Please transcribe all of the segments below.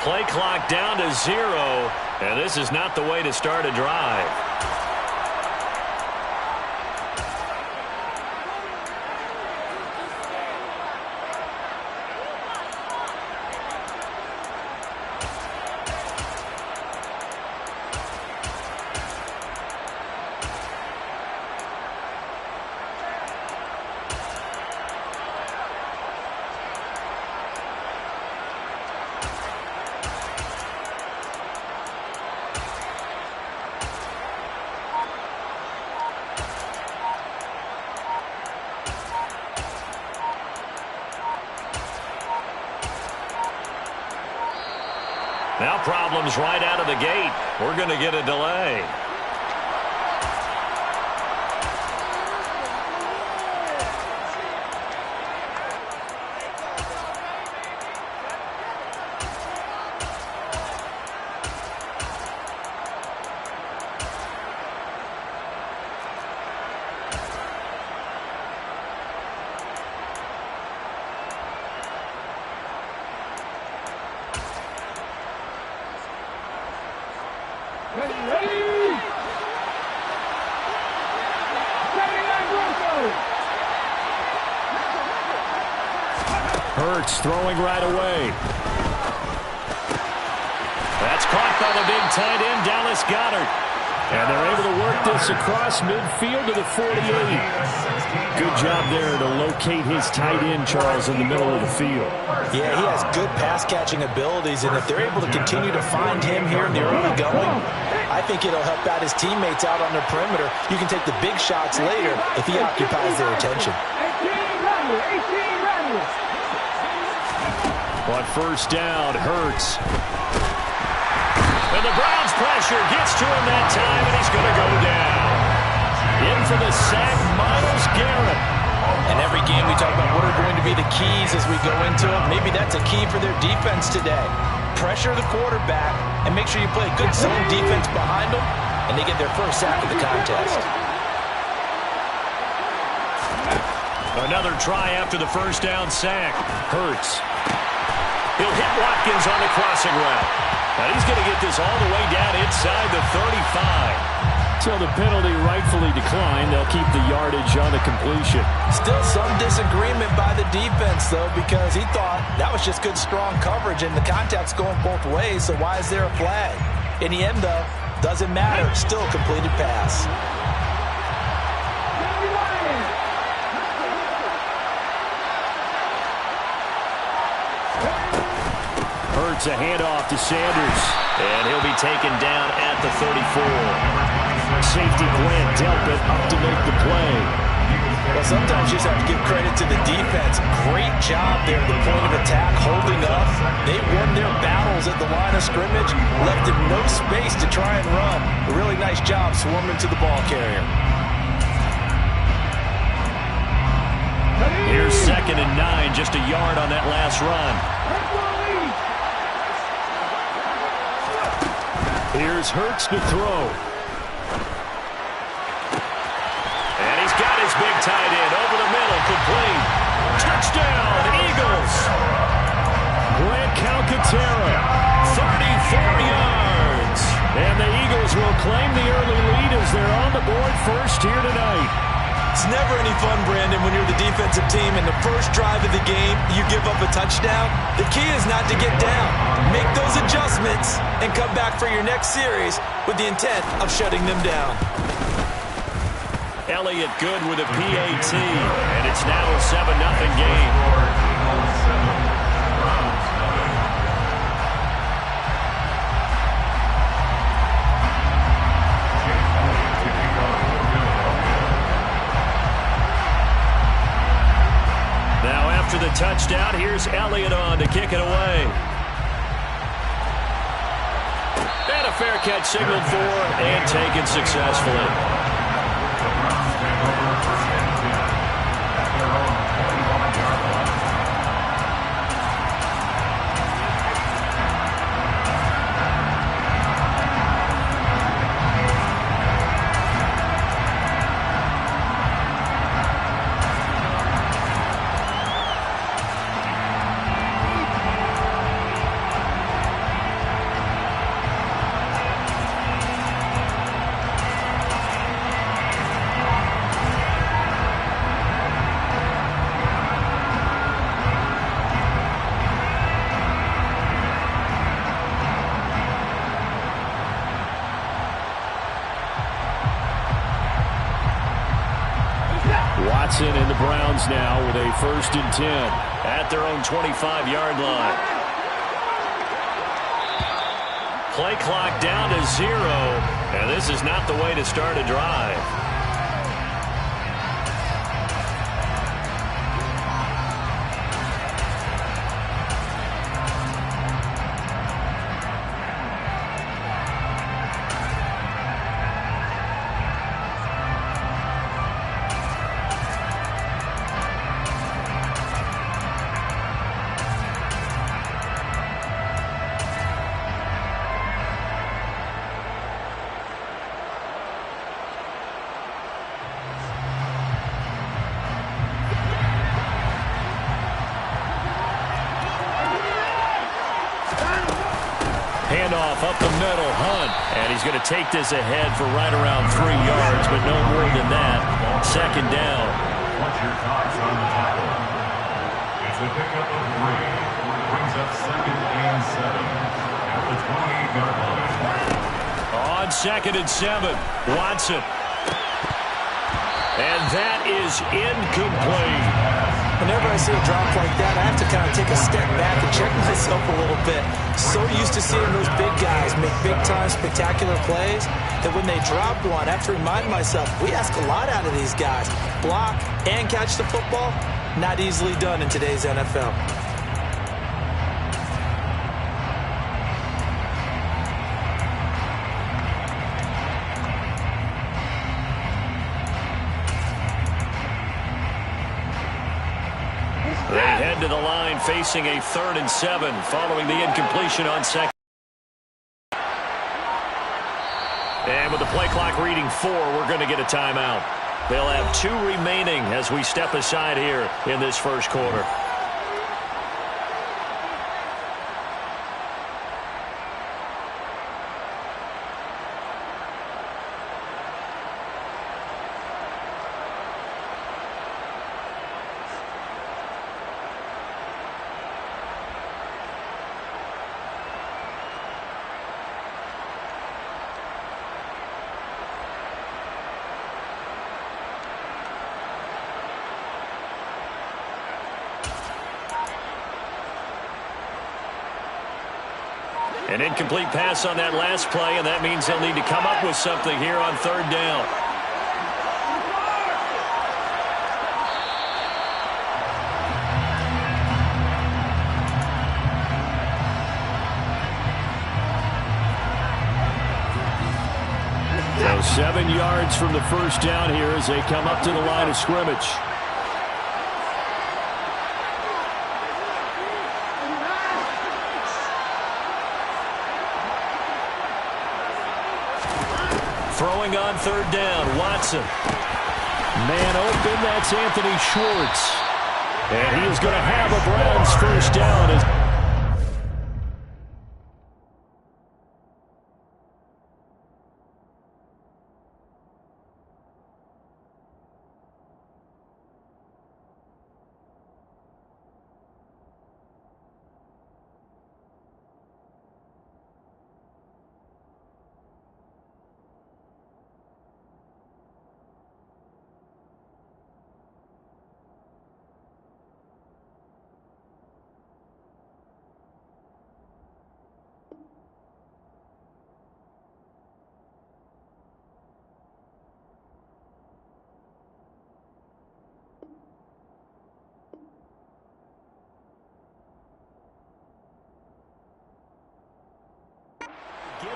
Play clock down to 0, and this is not the way to start a drive. Now problems right out of the gate. We're going to get a delay. Hurts throwing right away. That's caught by the big tight end, Dallas Goedert. And they're able to work this across midfield to the 48. Good job there to locate his tight end, Charles, in the middle of the field. Yeah, he has good pass-catching abilities, and if they're able to continue to find him here in the early going, I think it'll help out his teammates out on the perimeter. You can take the big shots later if he occupies their attention. On first down, Hurts. And the Browns pressure gets to him that time, and he's going to go down. In for the sack, Myles Garrett. And every game we talk about what are going to be the keys as we go into it. Maybe that's a key for their defense today. Pressure the quarterback and make sure you play a good zone defense behind them, and they get their first sack of the contest. Another try after the first down sack. Hurts. He'll hit Watkins on the crossing route. And he's going to get this all the way down inside the 35. Till the penalty rightfully declined, they'll keep the yardage on the completion. Still some disagreement by the defense, though, because he thought that was just good, strong coverage, and the contact's going both ways, so why is there a flag? In the end, though, doesn't matter. Still a completed pass. Hurts a handoff to Sanders. And he'll be taken down at the 34. Safety Grant Delpit up to make the play. Well, sometimes you just have to give credit to the defense. Great job there at the point of attack, holding up. They won their battles at the line of scrimmage, left them no space to try and run. A really nice job swarming to the ball carrier. Here's 2nd and 9, just a yard on that last run. Here's Hurts to throw. And he's got his big tight end over the middle, complete. Touchdown, Eagles. Grant Calcaterra, 34 yards. And the Eagles will claim the early lead as they're on the board first here tonight. It's never any fun, Brandon, when you're the defensive team and the first drive of the game, you give up a touchdown. The key is not to get down. Make those adjustments and come back for your next series with the intent of shutting them down. Elliott good with a PAT, and it's now a 7-0 game. After the touchdown, here's Elliott on to kick it away. And a fair catch signaled for and taken successfully. Watson and the Browns now with a 1st and 10. At their own 25-yard line. Play clock down to 0. And this is not the way to start a drive. Handoff up the middle, Hunt. And he's going to take this ahead for right around 3 yards, but no more than that. 2nd down. What's your thoughts on the tackle? It's a pickup of 3. Brings up 2nd and 7 at the 28-yard line. On 2nd and 7, Watson. And that is incomplete. Whenever I see a drop like that, I have to kind of take a step back and check myself a little bit. So used to seeing those big guys make big-time spectacular plays that when they drop one, I have to remind myself, we ask a lot out of these guys. Block and catch the football, not easily done in today's NFL. They head to the line facing a 3rd and 7 following the incompletion on 2nd. And with the play clock reading 4, we're going to get a timeout. They'll have 2 remaining as we step aside here in this 1st quarter. An incomplete pass on that last play, and that means they'll need to come up with something here on 3rd down. So 7 yards from the 1st down here as they come up to the line of scrimmage. Throwing on 3rd down, Watson. Man open, that's Anthony Schwartz. And he is going to have a Browns 1st down.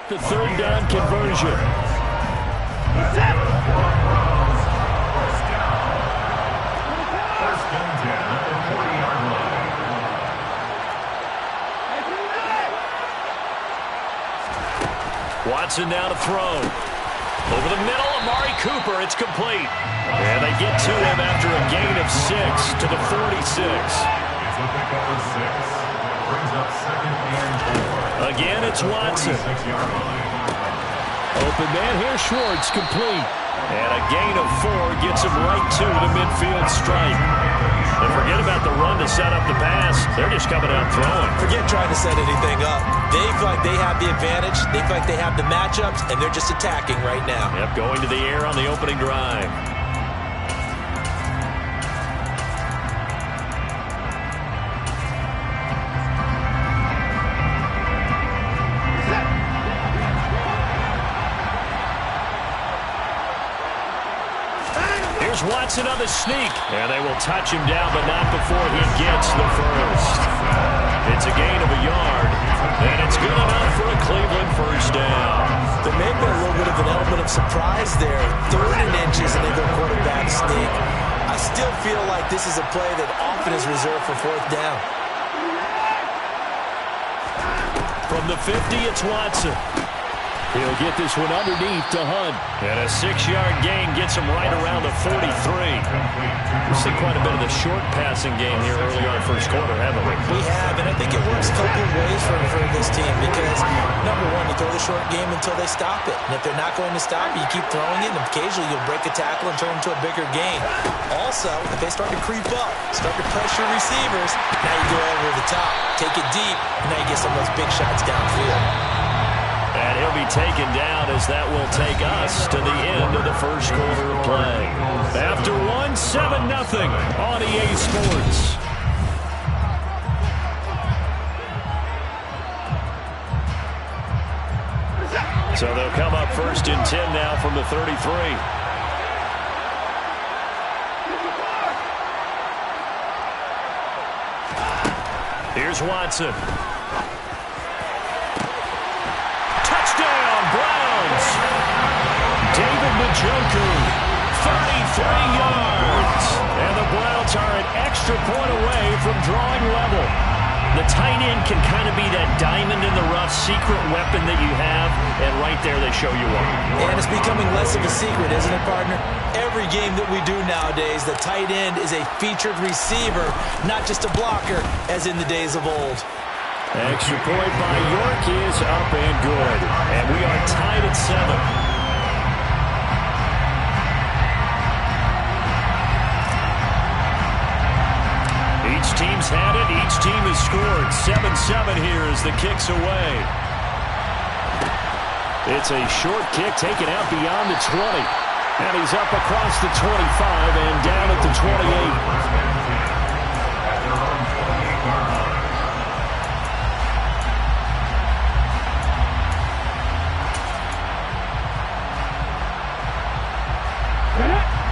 The 3rd down conversion. Watson now to throw. Over the middle, Amari Cooper. It's complete. And they get to him after a gain of 6 to the 46. It's a pickup of 6. Brings up 2nd and 4. Again, it's Watson. Open man here, Schwartz, complete. And a gain of 4 gets him right to the midfield stripe. And forget about the run to set up the pass. They're just coming out throwing. Forget trying to set anything up. They feel like they have the advantage. They feel like they have the matchups, and they're just attacking right now. Yep, going to the air on the opening drive. Here's Watson on the sneak. And they will touch him down, but not before he gets the first. It's a gain of a yard, and it's good enough for a Cleveland first down. There may have been a little bit of an element of surprise there. 3rd and inches, and they go quarterback sneak. I still feel like this is a play that often is reserved for 4th down. From the 50, it's Watson. He'll get this one underneath to Hunt. And a 6-yard gain gets him right around the 43. We've seen quite a bit of the short passing game here early on first quarter, haven't we? We have, and I think it works a couple of ways for this team because, number one, you throw the short game until they stop it. And if they're not going to stop it, you keep throwing it, and occasionally you'll break a tackle and turn it into a bigger gain. Also, if they start to creep up, start to pressure receivers, now you go over the top, take it deep, and now you get some of those big shots downfield. And he'll be taken down as that will take us to the end of the first quarter of play. After 1, 7-0 on EA Sports. So they'll come up 1st and 10 now from the 33. Here's Watson. Browns. David Njoku, 33 yards. And the Browns are an extra point away from drawing level. The tight end can kind of be that diamond in the rough secret weapon that you have, and right there they show you one. And it's becoming less of a secret, isn't it, partner? Every game that we do nowadays, the tight end is a featured receiver, not just a blocker, as in the days of old. Extra point by York is up and good. And we are tied at 7. Each team's had it. Each team has scored. 7-7 here as the kick's away. It's a short kick taken out beyond the 20. And he's up across the 25 and down at the 28.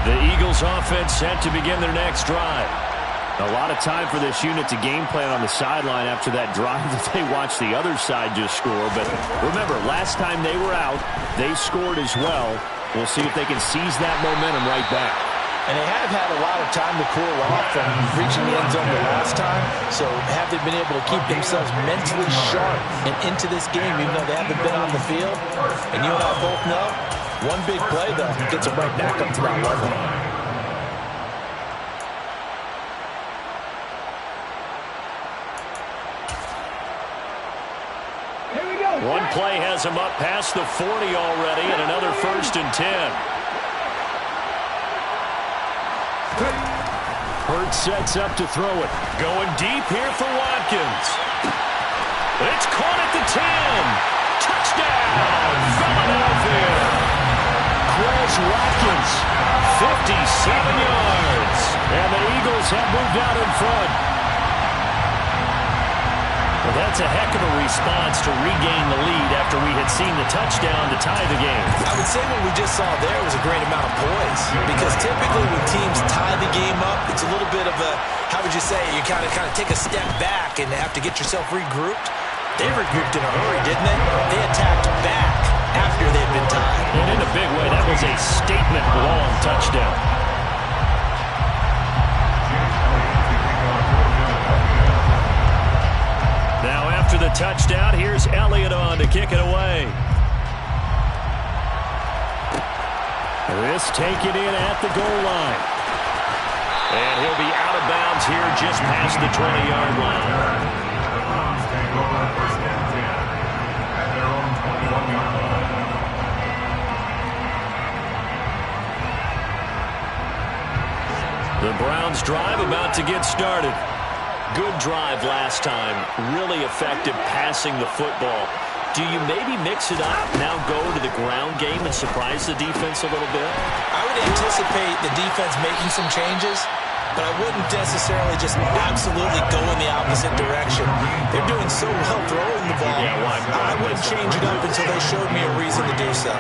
The Eagles offense set to begin their next drive. A lot of time for this unit to game plan on the sideline after that drive that they watched the other side just score. But remember, last time they were out, they scored as well. We'll see if they can seize that momentum right back. And they have had a lot of time to cool off from reaching the end zone the last time. So have they been able to keep themselves mentally sharp and into this game, even though they haven't been on the field? And you and I both know, one big play, though, gets them right back up to that level. One play has him up past the 40 already, and another 1st and 10. Curt sets up to throw it. Going deep here for Watkins. It's caught at the 10. Touchdown, Philadelphia. Watkins, 57 yards. And the Eagles have moved out in front. Well, that's a heck of a response to regain the lead after we had seen the touchdown to tie the game. I would say what we just saw there was a great amount of poise. Because typically when teams tie the game up, it's a little bit of a, how would you say, you kind of take a step back and have to get yourself regrouped. They regrouped in a hurry, didn't they? They attacked back after they'd been tied. And in a big way, that was a statement-long touchdown. Now after the touchdown, here's Elliott on to kick it away. This taken in at the goal line. And he'll be out of bounds here just past the 20-yard line. The Browns drive about to get started. Good drive last time. Really effective passing the football. Do you maybe mix it up, now go to the ground game and surprise the defense a little bit? I would anticipate the defense making some changes, but I wouldn't necessarily just absolutely go in the opposite direction. They're doing so well throwing the ball. Yeah, well, I wouldn't change it up until they showed me a reason to do so.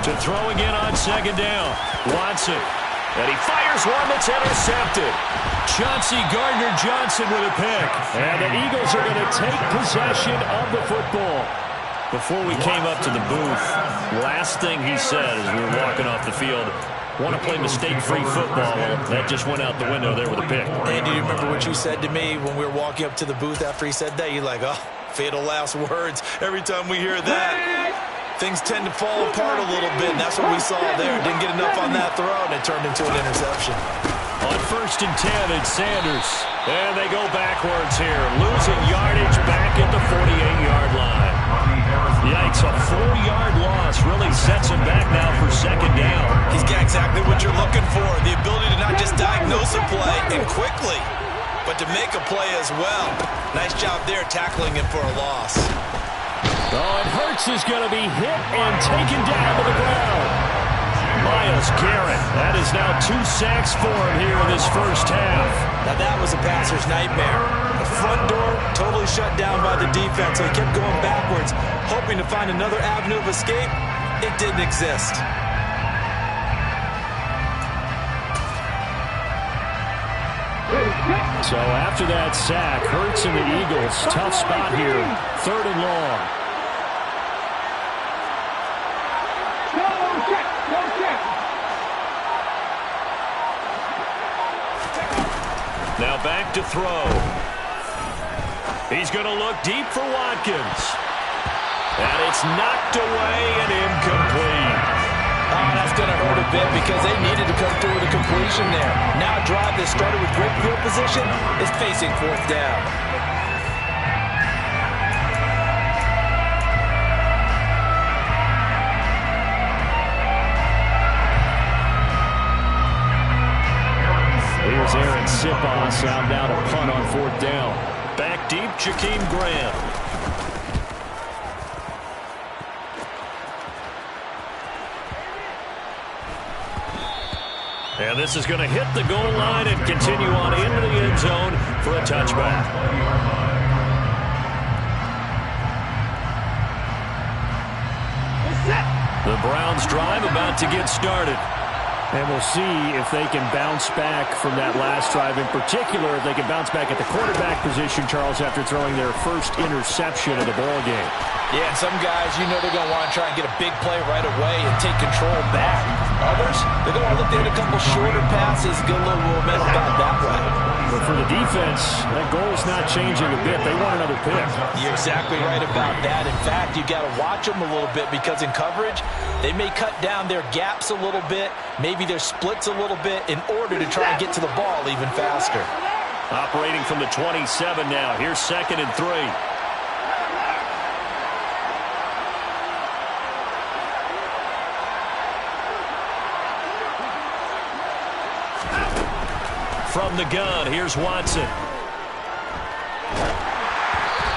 To throw again on second down. Watson. And he fires one that's intercepted. Chauncey Gardner-Johnson with a pick. And the Eagles are going to take possession of the football. Before we came up to the booth, last thing he said as we were walking off the field, want to play mistake-free football. That just went out the window there with a pick. And do you remember what you said to me when we were walking up to the booth after he said that? You're like, oh, fatal last words. Every time we hear that, things tend to fall apart a little bit, and that's what we saw there. Didn't get enough on that throw, and it turned into an interception. On 1st and 10, it's Sanders. And they go backwards here, losing yardage back at the 48-yard line. Yikes, a 4-yard loss really sets him back now for second down. He's got exactly what you're looking for, the ability to not just diagnose a play and quickly, but to make a play as well. Nice job there tackling him for a loss. Oh, and Hurts is going to be hit and taken down to the ground. Myles Garrett, that is now 2 sacks for him here in this first half. Now that was a passer's nightmare. The front door totally shut down by the defense, so he kept going backwards, hoping to find another avenue of escape. It didn't exist. So after that sack, Hurts and the Eagles, tough spot here, 3rd and long. Now back to throw. He's going to look deep for Watkins. And it's knocked away and incomplete. Oh, that's going to hurt a bit because they needed to come through with a completion there. Now a drive that started with great field position is facing 4th down. Here's Aaron Sipos out now to punt on 4th down. Back deep, Jakeem Grant. And this is going to hit the goal line and continue on into the end zone for a touchback. The Browns drive about to get started. And we'll see if they can bounce back from that last drive. In particular, if they can bounce back at the quarterback position, Charles, after throwing their first interception of the ball game. Yeah, and some guys, you know they're going to want to try and get a big play right away and take control back. Others, they're going to look at a couple shorter passes, get a little momentum back that way. But for the defense, that goal is not changing a bit. They want another pick. You're exactly right about that. In fact, you got to watch them a little bit because in coverage, they may cut down their gaps a little bit, maybe their splits a little bit in order to try and get to the ball even faster. Operating from the 27 now. Here's 2nd and 3. From the gun, here's Watson.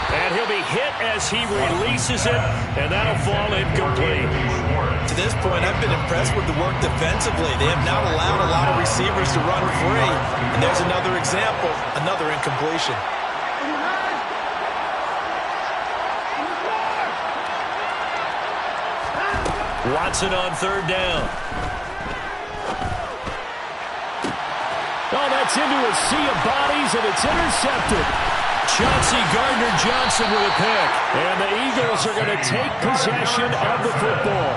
And he'll be hit as he releases it, and that'll fall incomplete. To this point, I've been impressed with the work defensively. They have not allowed a lot of receivers to run free. And there's another example, another incompletion. Watson on 3rd down. Oh, that's into a sea of bodies, and it's intercepted. Chauncey Gardner-Johnson with a pick. And the Eagles are going to take possession of the football.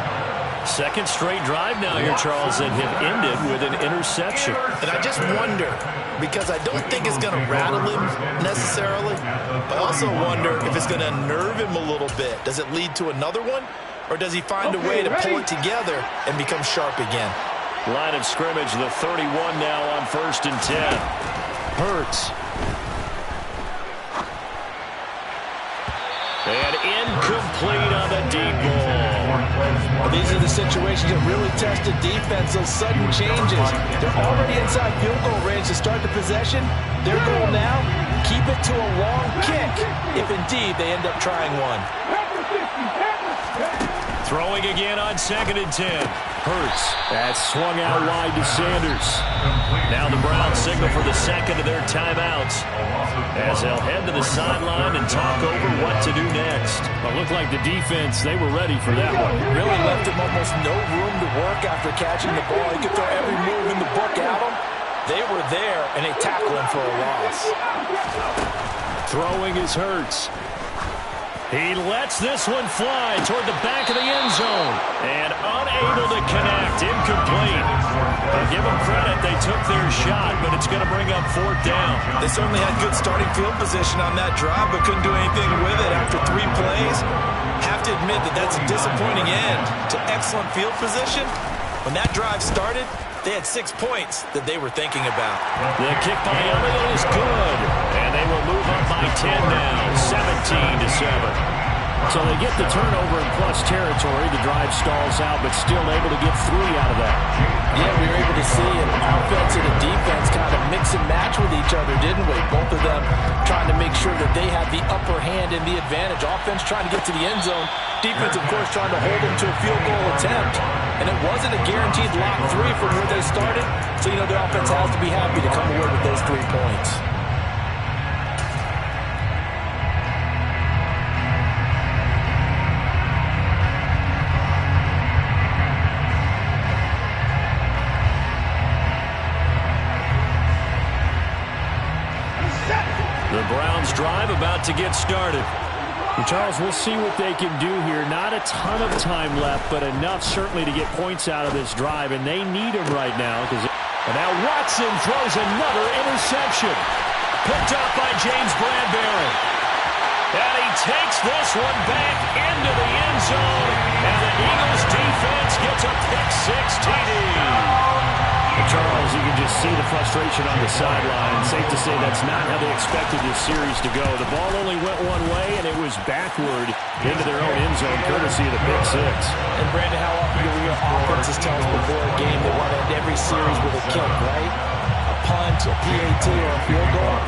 2nd straight drive now here, Charles, and have ended with an interception. And I just wonder, because I don't think it's going to rattle him necessarily, but I also wonder if it's going to unnerve him a little bit. Does it lead to another one, or does he find a way to pull it together and become sharp again? Line of scrimmage, the 31 now on 1st and 10. Hurts. And incomplete on the deep ball. Well, these are the situations that really test the defense, those sudden changes. They're already inside field goal range to start the possession. Their goal now, keep it to a long kick, if indeed they end up trying one. Throwing again on 2nd and 10. Hurts. That's swung out wide to Sanders. Now the Browns signal for the second of their timeouts. as they'll head to the sideline and talk over what to do next. Well, it looked like the defense, they were ready for that one. Really left him almost no room to work after catching the ball. He could throw every move in the book at him. They were there, and they tackle him for a loss. Throwing is Hurts. He lets this one fly toward the back of the end zone. And unable to connect. Incomplete. I'll give them credit. They took their shot, but it's going to bring up 4th down. They certainly had good starting field position on that drive, but couldn't do anything with it after 3 plays. Have to admit that that's a disappointing end to excellent field position. When that drive started, they had 6 points that they were thinking about. The kick by Elliott is good. And they will move up by 10 now, 17-7. So they get the turnover in plus territory. The drive stalls out, but still able to get 3 out of that. Yeah, we were able to see an offense and a defense kind of mix and match with each other, didn't we? Both of them trying to make sure that they had the upper hand and the advantage. Offense trying to get to the end zone. Defense, of course, trying to hold them to a field goal attempt. And it wasn't a guaranteed lock 3 from where they started. So, you know, the offense has to be happy to come away with those 3 points. The Browns drive about to get started. And Charles, we'll see what they can do here. Not a ton of time left, but enough certainly to get points out of this drive, and they need them right now. And now Watson throws another interception. Picked up by James Bradbury. And he takes this one back into the end zone. And the Eagles defense gets a pick-6 TD. Charles, you can just see the frustration on the sideline. Safe to say that's not how they expected this series to go. The ball only went one way, and it was backward into their own end zone, courtesy of the pick-6. And Brandon, how often do we hear offenses tell us before a game they want to end every series with a kick, right? A punt, a PAT, or a field goal.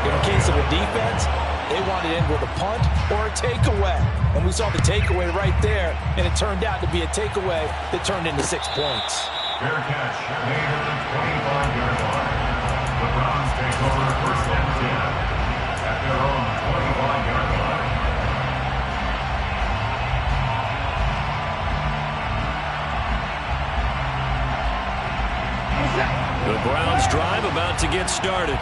In the case of a defense, they want to end with a punt or a takeaway. And we saw the takeaway right there, and it turned out to be a takeaway that turned into 6 points. Fair catch made at the 25-yard line. The Browns take over 1st and 10 at their own 25-yard line. The Browns drive about to get started.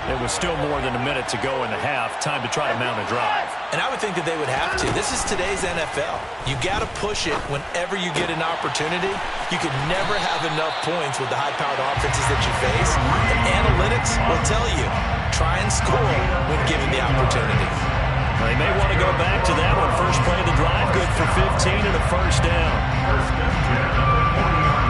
It was still more than a minute to go in the half. Time to try to mount a drive. And I would think that they would have to. This is today's NFL. You got to push it whenever you get an opportunity. You can never have enough points with the high-powered offenses that you face. And analytics will tell you, try and score when given the opportunity. They may want to go back to that one. First play of the drive, good for 15 and a 1st down. 1st and 10 at the 40-yard line.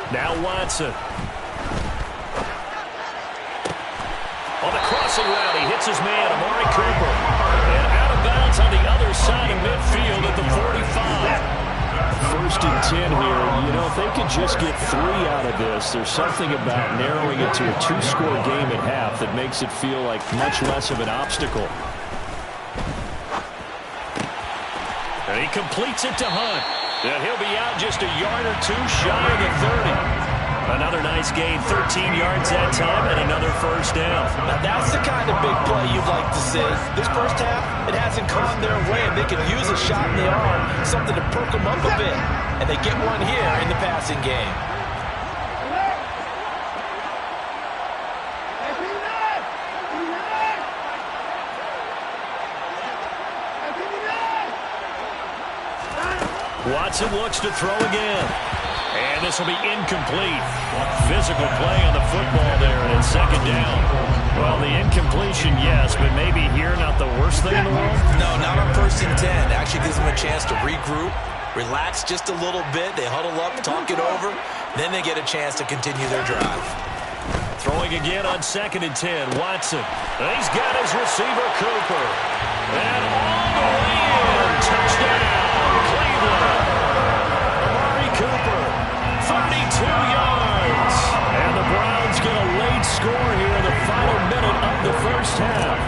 Now Watson. On the crossing route, he hits his man, Amari Cooper. And out of bounds on the other side of midfield at the 45. 1st and 10 here. You know, if they could just get 3 out of this, there's something about narrowing it to a 2-score game at half that makes it feel like much less of an obstacle. And he completes it to Hunt. And he'll be out just a yard or 2 shy of the 30. Another nice gain, 13 yards that time, and another 1st down. Now that's the kind of big play you'd like to see. This first half, it hasn't gone their way, and they could use a shot in the arm, something to perk them up a bit. And they get one here in the passing game. Watson looks to throw again. And this will be incomplete. Physical play on the football there, and it's 2nd down. Well, the incompletion, yes, but maybe here not the worst thing in the world? No, not on 1st and 10. Actually gives them a chance to regroup, relax just a little bit. They huddle up, talk it over. Then they get a chance to continue their drive. Throwing again on 2nd and 10. Watson. He's got his receiver, Cooper. And all the way in. Touchdown, Cleveland. Amari Cooper, 32 yards. And the Browns get a late score here in the final minute of the 1st half.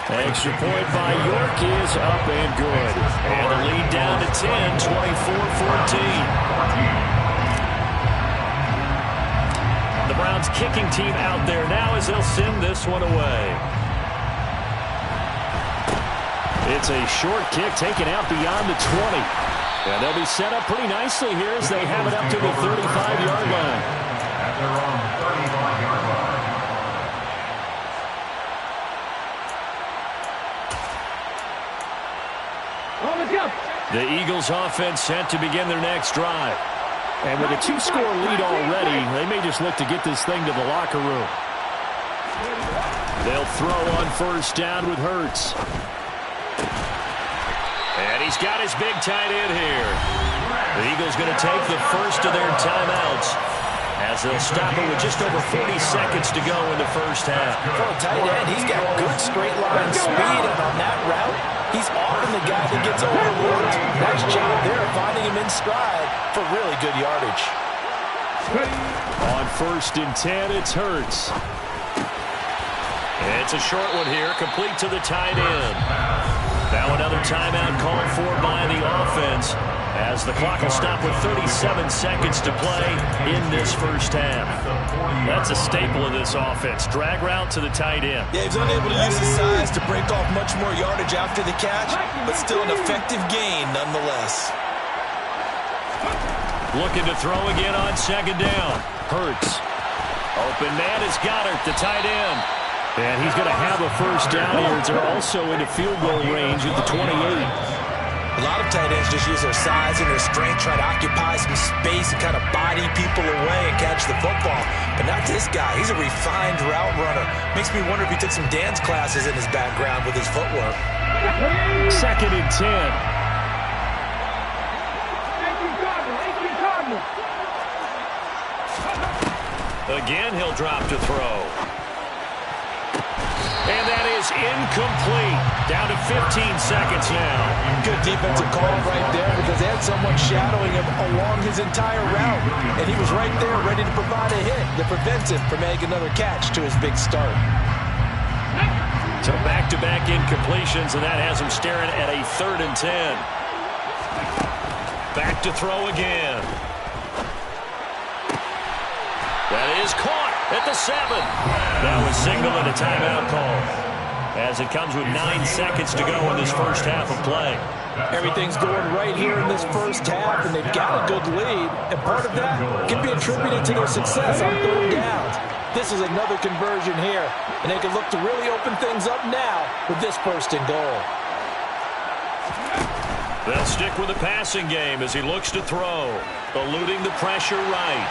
Extra point by York is up and good. And the lead down to 10, 24-14. The Browns kicking team out there now as they'll send this one away. It's a short kick taken out beyond the 20. And they'll be set up pretty nicely here as they have it up to the 35-yard line. At their own 35-yard line. The Eagles offense set to begin their next drive. And with a 2-score lead already, they may just look to get this thing to the locker room. They'll throw on first down with Hurts. And he's got his big tight end here. The Eagles going to take the first of their timeouts as they'll stop it with just over 40 seconds to go in the first half. For a tight end, he's got good straight line speed, and on that route, he's often the guy that gets overlooked. Nice job there finding him in stride for really good yardage. On first and 10, it's Hurts. It's a short one here, complete to the tight end. Now another timeout called for by the offense as the clock will stop with 37 seconds to play in this first half. That's a staple of this offense. Drag route to the tight end. Yeah, he's unable to use his size to break off much more yardage after the catch, but still an effective gain nonetheless. Looking to throw again on second down. Hurts. Open man is Goddard, the tight end. And he's going to have a first down here. They're also into field goal range at the 28. A lot of tight ends just use their size and their strength, try to occupy some space and kind of body people away and catch the football. But not this guy. He's a refined route runner. Makes me wonder if he took some dance classes in his background with his footwork. Second and 10. Again, he'll drop to throw. And that is incomplete. Down to 15 seconds now. Good defensive call right there because they had someone shadowing him along his entire route. And he was right there ready to provide a hit that prevents him from making another catch to his big start. So back-to-back incompletions, and that has him staring at a 3rd and 10. Back to throw again. That is caught at the 7. That was signaling a timeout call as it comes with 9 seconds to go in this first half of play. Everything's going right here in this first half, and they've got a good lead. And part of that can be attributed to their success on 3rd downs. This is another conversion here, and they can look to really open things up now with this 1st and goal. They'll stick with the passing game as he looks to throw, eluding the pressure right.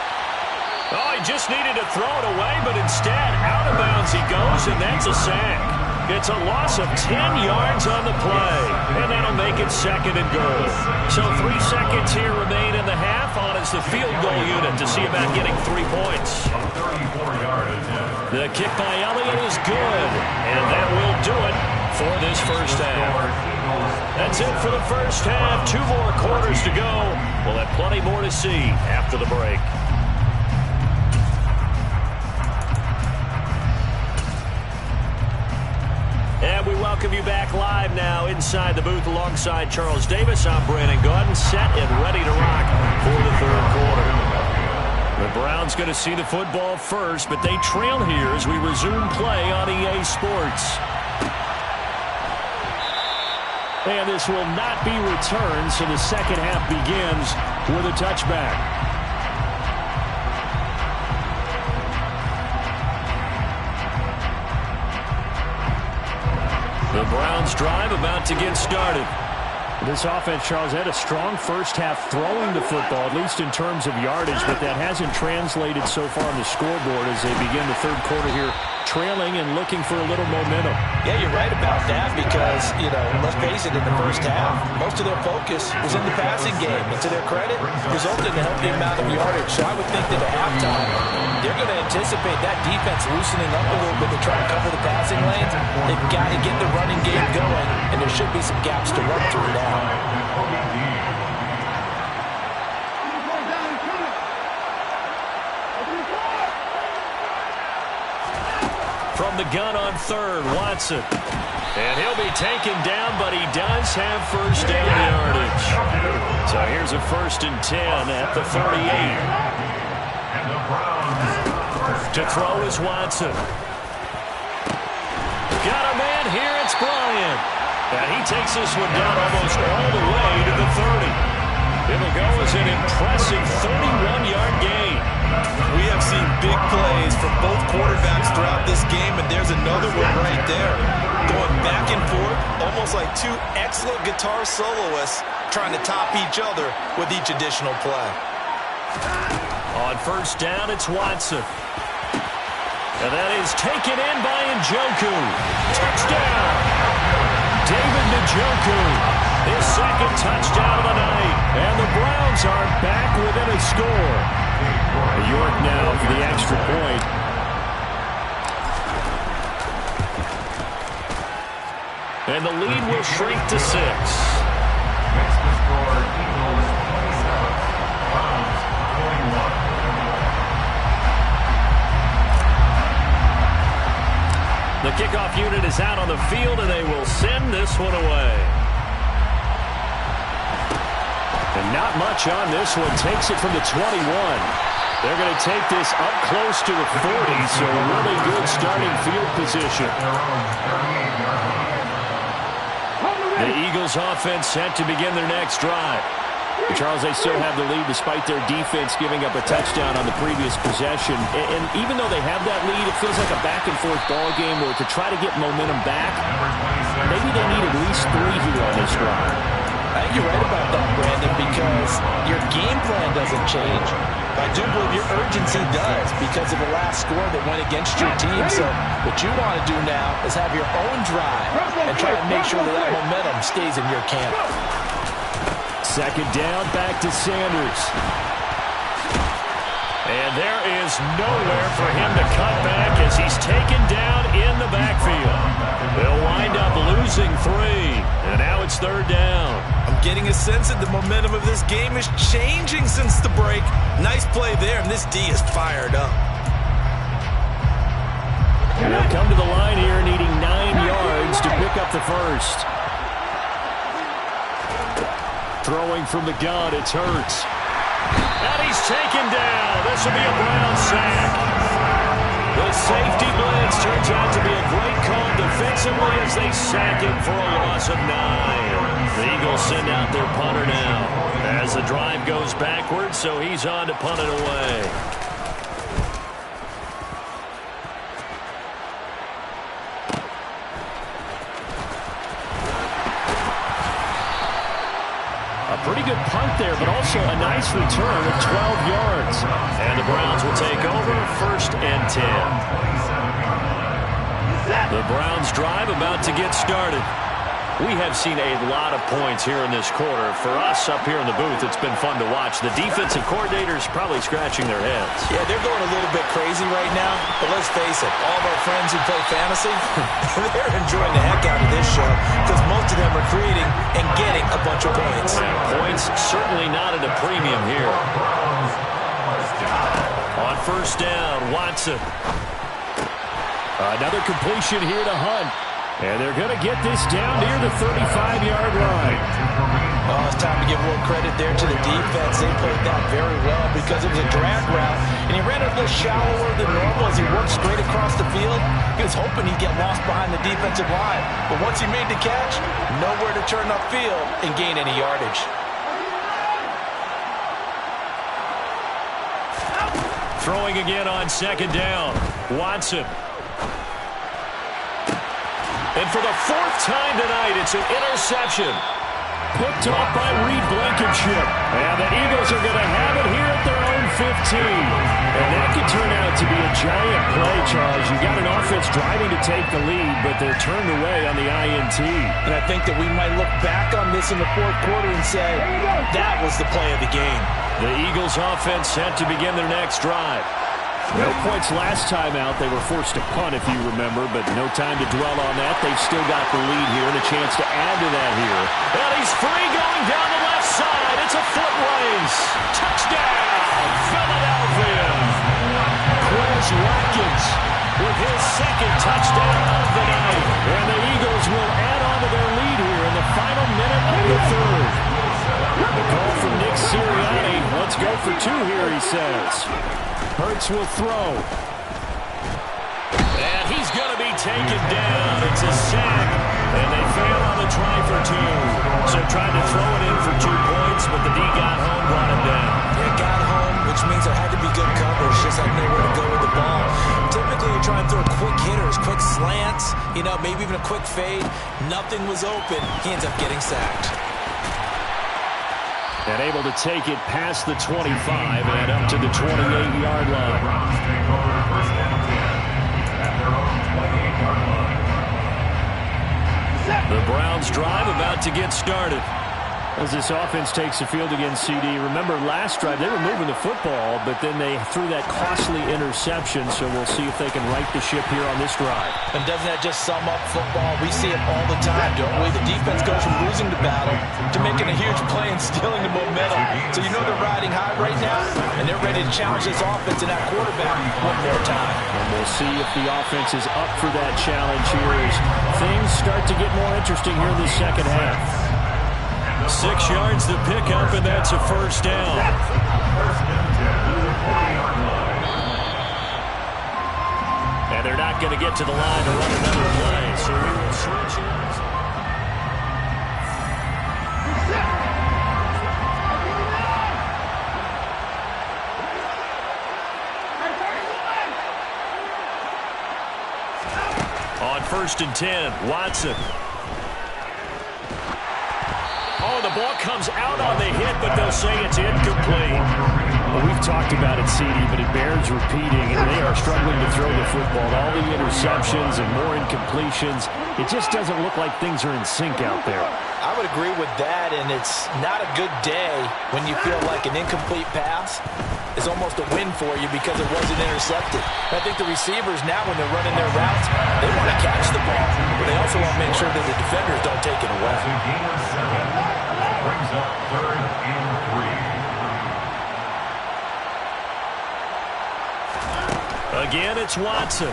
Oh, he just needed to throw it away, but instead, out of bounds he goes, and that's a sack. It's a loss of 10 yards on the play, and that'll make it 2nd and goal. So 3 seconds here remain in the half on as the field goal unit to see about getting 3 points. The kick by Elliott is good, and that will do it for this first half. That's it for the first half. 2 more quarters to go. We'll have plenty more to see after the break. And we welcome you back live now inside the booth alongside Charles Davis. I'm Brandon Gaudin, set and ready to rock for the 3rd quarter. The Browns going to see the football first, but they trail here as we resume play on EA Sports. And this will not be returned, so the second half begins with a touchback. The Browns drive about to get started. This offense, Charles, had a strong first half throwing the football, at least in terms of yardage, but that hasn't translated so far on the scoreboard as they begin the 3rd quarter here, trailing and looking for a little momentum. Yeah, you're right about that because, let's face it, in the first half, most of their focus was in the passing game. And to their credit, resulted in a healthy amount of yardage. So I would think that at halftime, they're going to anticipate that defense loosening up a little bit to try to cover the passing lanes. They've got to get the running game going, and there should be some gaps to run through now. From the gun on third, Watson. And he'll be taken down, but he does have first down yardage. So here's a 1st and 10 at the 38. To throw is Watson. Got a man here, it's Bryant. And he takes this one down almost all the way to the 30. It'll go as an impressive 31-yard gain. We have seen big plays from both quarterbacks throughout this game, and there's another one right there. Going back and forth, almost like two excellent guitar soloists trying to top each other with each additional play. On first down, it's Watson. And that is taken in by Njoku. Touchdown! David Njoku, his second touchdown of the night. And the Browns are back within a score. York now for the extra point. And the lead will shrink to 6. Next to score, Eagles 27, Browns 21. The kickoff unit is out on the field, and they will send this one away. And not much on this one. Takes it from the 21. They're going to take this up close to the 40, so really good starting field position. The Eagles offense set to begin their next drive. Charles, they still have the lead despite their defense giving up a touchdown on the previous possession. And even though they have that lead, it feels like a back-and-forth ball game where to try to get momentum back, maybe they need at least 3 here on this drive. I think you're right about that, Brandon, because your game plan doesn't change. I do believe your urgency does because of the last score that went against your team. So what you want to do now is have your own drive and try to make sure that that momentum stays in your camp. Second down, back to Sanders. And there is nowhere for him to cut back as he's taken down in the backfield. They'll wind up losing 3, and now it's 3rd down. I'm getting a sense that the momentum of this game is changing since the break. Nice play there, and this D is fired up. And they'll come to the line here needing 9 yards to pick up the first. Throwing from the gun, it's Hurts. And he's taken down. This will be a Brown sack. The safety blitz turns out to be a great call defensively as they sack him for a loss of 9. The Eagles send out their punter now as the drive goes backwards, so he's on to punt it away. Pretty good punt there, but also a nice return of 12 yards. And the Browns will take over 1st and 10. The Browns drive about to get started. We have seen a lot of points here in this quarter. For us up here in the booth, it's been fun to watch. The defensive coordinators probably scratching their heads. Yeah, they're going a little bit crazy right now. But let's face it, all of our friends who play fantasy, they're enjoying the heck out of this show because most of them are creating and getting a bunch of points. Yeah, points certainly not at a premium here. On first down, Watson. Another completion here to Hunt. And they're going to get this down near the 35-yard line. Oh, it's time to give more credit there to the defense. They played that very well because it was a drag route. And he ran it a little shallower than normal as he worked straight across the field. He was hoping he'd get lost behind the defensive line. But once he made the catch, nowhere to turn upfield and gain any yardage. Throwing again on second down. Watson. And for the 4th time tonight, it's an interception. Picked off by Reed Blankenship. And the Eagles are going to have it here at their own 15. And that could turn out to be a giant play, Charles. You got an offense driving to take the lead, but they're turned away on the INT. And I think that we might look back on this in the 4th quarter and say, that was the play of the game. The Eagles offense set to begin their next drive. No points last time out. They were forced to punt, if you remember, but no time to dwell on that. They've still got the lead here and a chance to add to that here. And he's free going down the left side. It's a foot race. Touchdown, Philadelphia. Chris Watkins with his second second touchdown of the night. And the Eagles will add on to their lead here in the final minute of the third. The call from Nick Sirianni. Let's go for two here, he says. Hurts will throw. And he's going to be taken down. It's a sack. And they fail on the try for two. So tried to throw it in for 2 points, but the D got home, brought him down. It got home, which means there had to be good coverage. Just had nowhere to go with the ball. Typically, you try and throw quick hitters, quick slants, maybe even a quick fade. Nothing was open. He ends up getting sacked. And able to take it past the 25 and up to the 28-yard line. Browns take over first and 10 at their own 28-yard line. The Browns drive about to get started. As this offense takes the field against CD, remember last drive they were moving the football, but then they threw that costly interception, so we'll see if they can right the ship here on this drive. And doesn't that just sum up football? We see it all the time, don't we? The defense goes from losing the battle to making a huge play and stealing the momentum. So they're riding high right now, and they're ready to challenge this offense and that quarterback one more time. And we'll see if the offense is up for that challenge here as things start to get more interesting here in the second half. 6 yards to pick up, and that's a first down. And they're not going to get to the line to run another play, so we will switch it. On 1st and 10, Watson. Oh, the ball comes out on the hit, but they'll say it's incomplete. Well, we've talked about it, CD, but it bears repeating, and they are struggling to throw the football. All the interceptions and more incompletions, it just doesn't look like things are in sync out there. I would agree with that, and it's not a good day when you feel like an incomplete pass is almost a win for you because it wasn't intercepted. I think the receivers now, when they're running their routes, they want to catch the ball, but they also want to make sure that the defenders don't take it away. So gain of 7 brings up 3rd and 3. Again, it's Watson.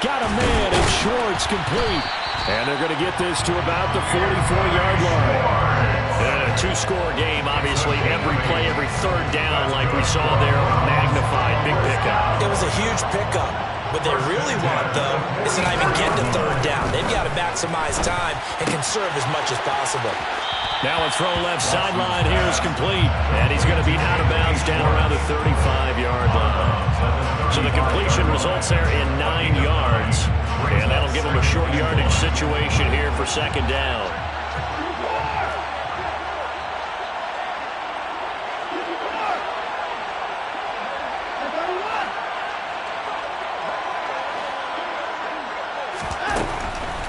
Got a man, and Schwartz complete. And they're going to get this to about the 44-yard line. A 2-score game, obviously. Every play, every third down, like we saw there, magnified. Big pickup. It was a huge pickup. What they really want, though, is to not even get to third down. They've got to maximize time and conserve as much as possible. Now a throw left sideline here is complete. And he's going to be out of bounds down around the 35-yard line. So the completion results there in 9 yards. And that'll give him a short yardage situation here for 2nd down.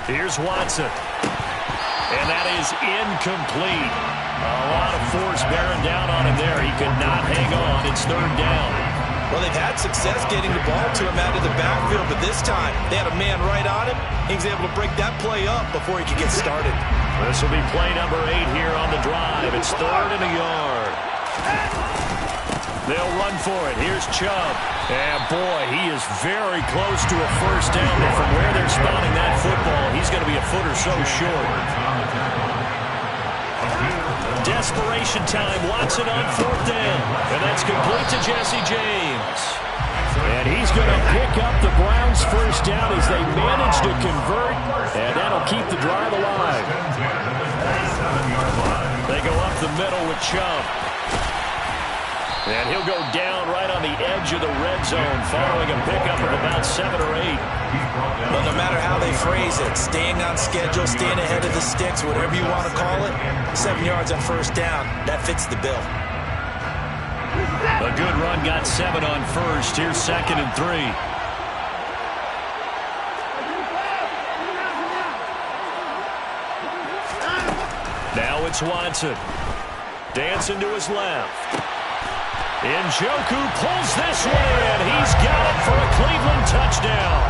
Here's Watson. And that is incomplete. A lot of force bearing down on him there. He could not hang on. It's 3rd down. Well, they've had success getting the ball to him out of the backfield, but this time they had a man right on him. He was able to break that play up before he could get started. This will be play number 8 here on the drive. It's 3rd and a yard. They'll run for it. Here's Chubb. And, boy, he is very close to a first down, but from where they're spotting that football, he's going to be a foot or so short. Desperation time. Watson on 4th down. And that's complete to Jesse James. And he's going to pick up the Browns' first down as they manage to convert. And that'll keep the drive alive. They go up the middle with Chubb. And he'll go down right on the edge of the red zone following a pickup of about 7 or 8. Well, no matter how they phrase it, staying on schedule, staying ahead of the sticks, whatever you want to call it, 7 yards on first down, that fits the bill. A good run got 7 on first. Here's 2nd and 3. Now it's Watson. Dancing to his left. Njoku pulls this one in. He's got it for a Cleveland touchdown.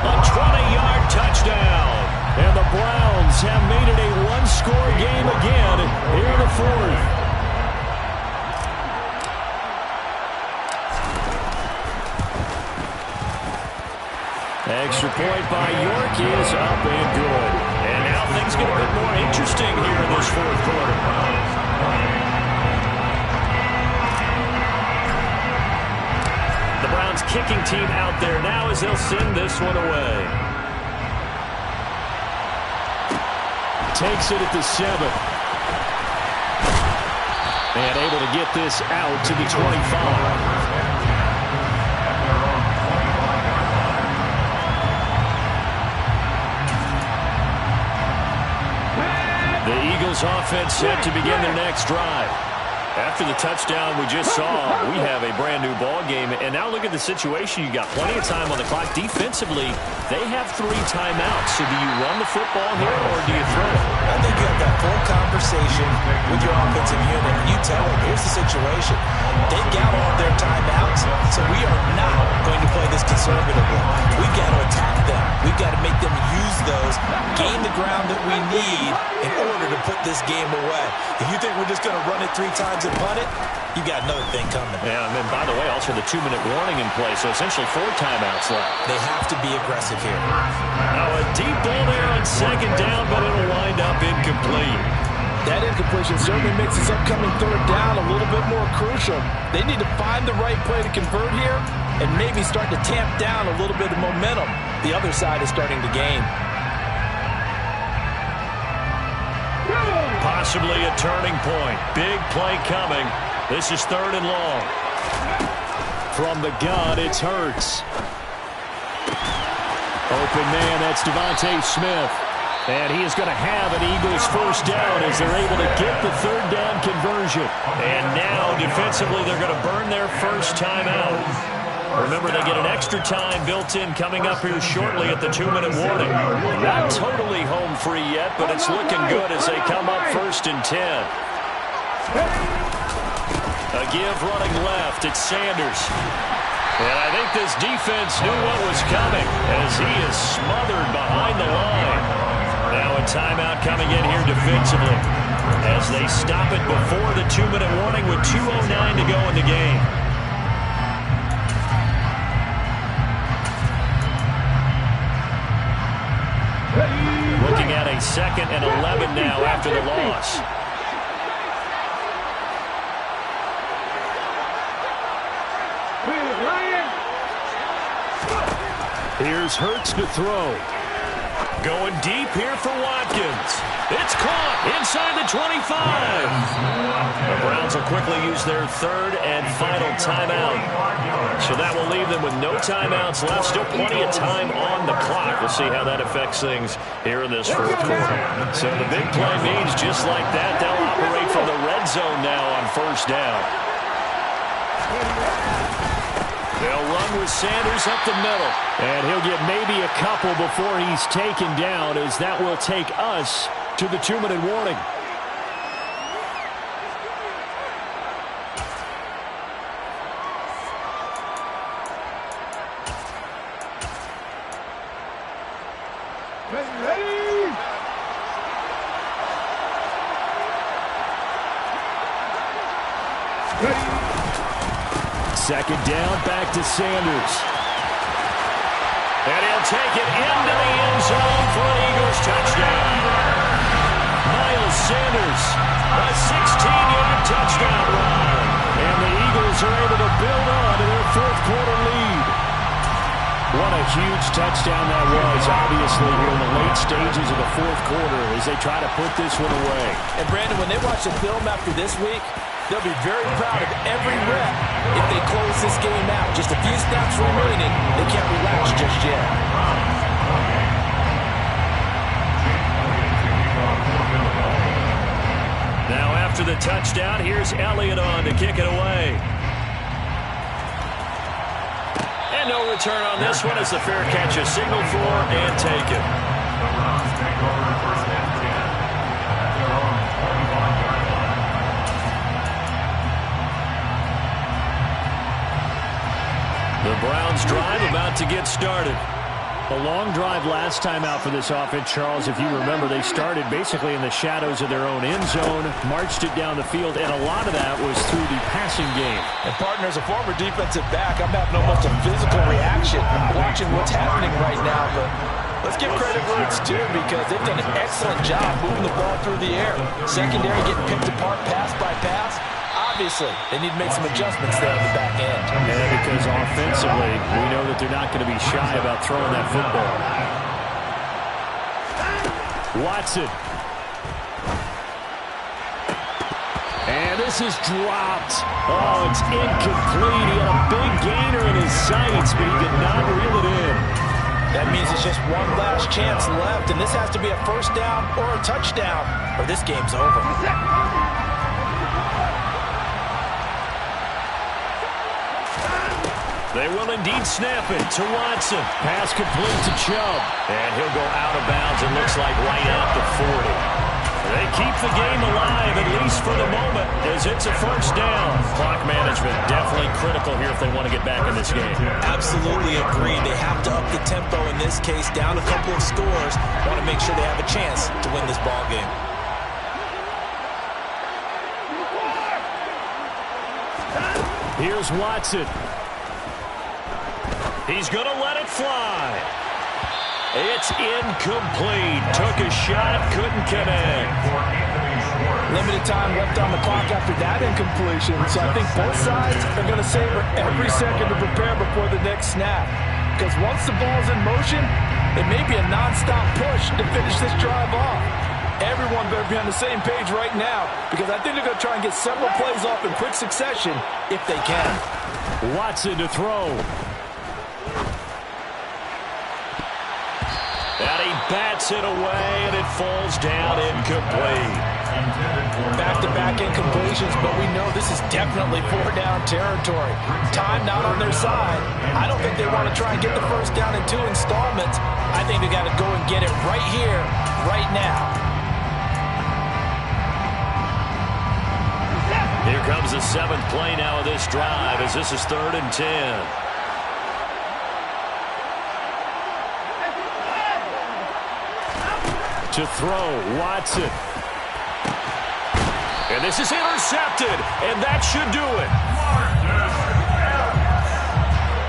A 20-yard touchdown. And the Browns have made it a one-score game again here in the 4th. Extra point by York is up and good. And now things get a bit more interesting here in this fourth quarter. The Browns kicking team out there now as they'll send this one away. Takes it at the 7. And able to get this out to the 25. The Eagles offense set to begin their next drive. After the touchdown we just saw, we have a brand new ball game. And now look at the situation. You got plenty of time on the clock. Defensively, they have 3 timeouts. So do you run the football here or do you throw it? I think you have that full conversation with your offensive unit. And you tell them, here's the situation. They've got all their timeouts, so we are not going to play this conservatively. We've got to attack them. We've got to make them use those, gain the ground that we need in order to put this game away. If you think we're just going to run it 3 times and punt it, you got another thing coming. Yeah, and then, by the way, also the 2-minute warning in play, so essentially 4 timeouts left. They have to be aggressive here. Now a deep ball there on 2nd down, but it'll wind up incomplete. That incompletion certainly makes this upcoming 3rd down a little bit more crucial. They need to find the right play to convert here and maybe start to tamp down a little bit of momentum. The other side is starting to gain. Possibly a turning point. Big play coming. This is 3rd and long. From the gun, it's Hurts. Open man, that's Devontae Smith. And he is going to have an Eagles first down as they're able to get the 3rd down conversion. And now, defensively, they're going to burn their first timeout. Remember, they get an extra time built in coming up here shortly at the 2-minute warning. Not totally home free yet, but it's looking good as they come up 1st and 10. A give running left. It's Sanders. And I think this defense knew what was coming as he is smothered behind the line. Now a timeout coming in here defensively as they stop it before the 2-minute warning with 2:09 to go in the game. Looking at a 2nd and 11 now after the loss. Here's Hurts to throw. Going deep here for Watkins. It's caught inside the 25. The Browns will quickly use their 3rd and final timeout. So that will leave them with no timeouts left. Still plenty of time on the clock. We'll see how that affects things here in this 4th quarter. So the big play means just like that, they'll operate from the red zone now on 1st down. They'll run with Sanders up the middle. And he'll get maybe a couple before he's taken down, as that will take us to the 2-minute warning. Second down, back to Sanders. And he'll take it into the end zone for an Eagles touchdown. Miles Sanders, a 16-yard touchdown run. And the Eagles are able to build on to their 4th quarter lead. What a huge touchdown that was, obviously, here in the late stages of the 4th quarter as they try to put this one away. And, Brandon, when they watch the film after this week, they'll be very proud of every rep if they close this game out. Just a few snaps remaining. They can't relax just yet. Now after the touchdown, here's Elliott on to kick it away. And no return on this one as the fair catch is signaled for and taken. The Browns drive about to get started. A long drive last time out for this offense, Charles. If you remember, they started basically in the shadows of their own end zone, marched it down the field, and a lot of that was through the passing game. And, partner, as a former defensive back, I'm having almost a physical reaction patient watching what's happening right now, but let's give credit where it's due because they've done an excellent job moving the ball through the air. Secondary getting picked apart pass by pass. Obviously, they need to make some adjustments there on the back end. Yeah, because offensively, we know that they're not going to be shy about throwing that football. Watson. And this is dropped. Oh, it's incomplete. He had a big gainer in his sights, but he did not reel it in. That means it's just one last chance left, and this has to be a first down or a touchdown, or this game's over. They will indeed snap it to Watson. Pass complete to Chubb. And he'll go out of bounds, it looks like, right at the 40. They keep the game alive, at least for the moment, as it's a first down. Clock management definitely critical here if they want to get back in this game. Absolutely agreed. They have to up the tempo in this case, down a couple of scores. Want to make sure they have a chance to win this ball game. Here's Watson. He's going to let it fly. It's incomplete. Took a shot, couldn't connect. Limited time left on the clock after that incompletion, so I think both sides are going to savor every second to prepare before the next snap. Because once the ball's in motion, it may be a nonstop push to finish this drive off. Everyone better be on the same page right now, because I think they're going to try and get several plays off in quick succession if they can. Watson to throw. And he bats it away, and it falls down incomplete. Back-to-back incompletions, but we know this is definitely four-down territory. Time not on their side. I don't think they want to try and get the first down in 2 installments. I think they got to go and get it right here, right now. Here comes the 7th play now of this drive, as this is 3rd and 10. To throw, Watson. And this is intercepted, and that should do it.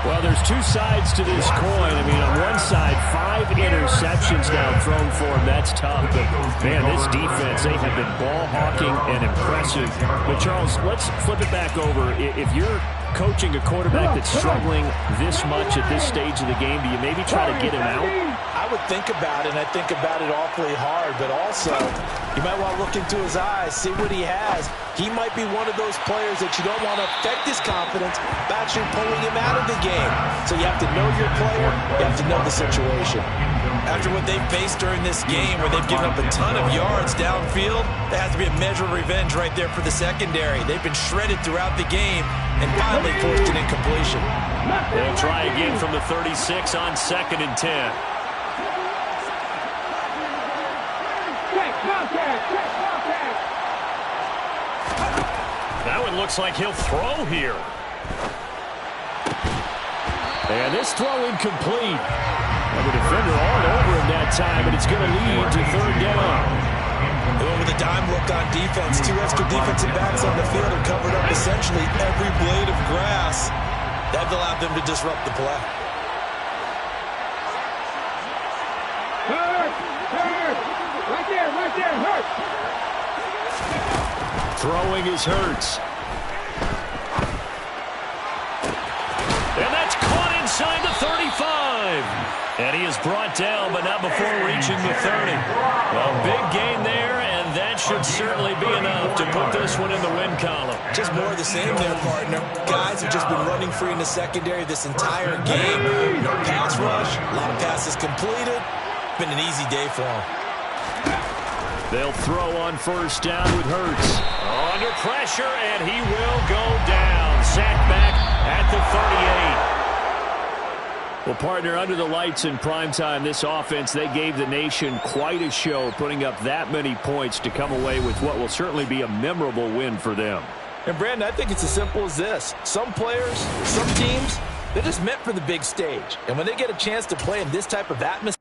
Well, there's two sides to this coin. I mean, on one side, 5 interceptions now thrown for him. That's tough. But, man, this defense, they have been ball hawking and impressive. But, Charles, let's flip it back over. If you're coaching a quarterback that's struggling this much at this stage of the game, do you maybe try to get him out? I would think about it, and I think about it awfully hard, but also you might want to look into his eyes, see what he has. He might be one of those players that you don't want to affect his confidence by actually pulling him out of the game. So you have to know your player, you have to know the situation. After what they've faced during this game where they've given up a ton of yards downfield, there has to be a measure of revenge right there for the secondary. They've been shredded throughout the game and finally forced an incompletion. They'll try again from the 36 on 2nd and 10. That one looks like he'll throw here. And this throw incomplete. And the defender all over him that time, and it's going to lead to 3rd down. They went with a dime look on defense. 2 extra defensive backs on the field and covered up essentially every blade of grass. That allowed them to disrupt the play. Right there, Hurts. Throwing is Hurts. And that's caught inside the 35. And he is brought down, but not before reaching the 30. A big gain there, and that should certainly be enough to put this one in the win column. Just more of the same there, partner. Guys have just been running free in the secondary this entire game. No pass rush, a lot of passes completed. Been an easy day for them. They'll throw on 1st down with Hurts. Under pressure, and he will go down. Sacked back at the 38. Well, partner, under the lights in primetime, this offense, they gave the nation quite a show, putting up that many points to come away with what will certainly be a memorable win for them. And, Brandon, I think it's as simple as this. Some players, some teams, they're just meant for the big stage. And when they get a chance to play in this type of atmosphere,